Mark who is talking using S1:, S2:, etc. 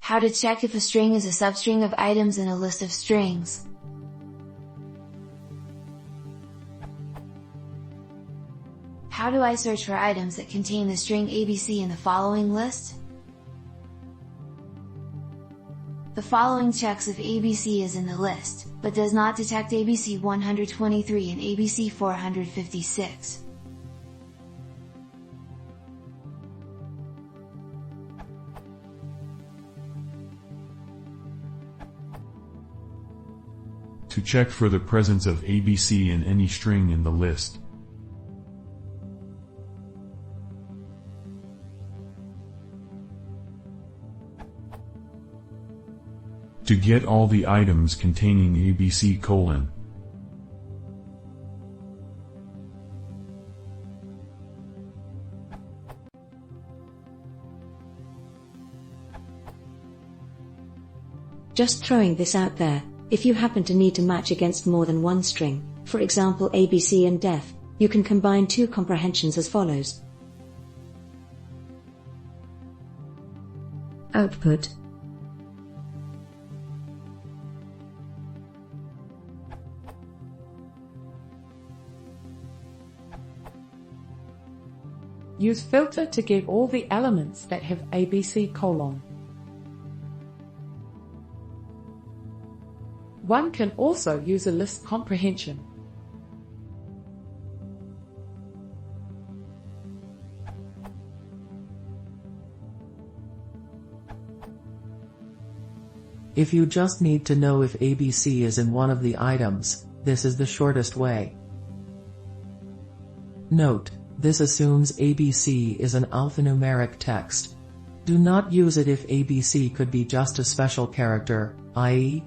S1: How to check if a string is a substring of items in a list of strings. How do I search for items that contain the string ABC in the following list? The following checks if ABC is in the list, but does not detect ABC 123 and ABC 456.
S2: To check for the presence of ABC in any string in the list. To get all the items containing ABC :
S3: Just throwing this out there, if you happen to need to match against more than one string, for example ABC and def, you can combine two comprehensions as follows. Output.
S4: Use filter to get all the elements that have ABC : One can also use a list comprehension.
S5: If you just need to know if ABC is in one of the items, this is the shortest way. Note: this assumes ABC is an alphanumeric text. Do not use it if ABC could be just a special character, i.e.,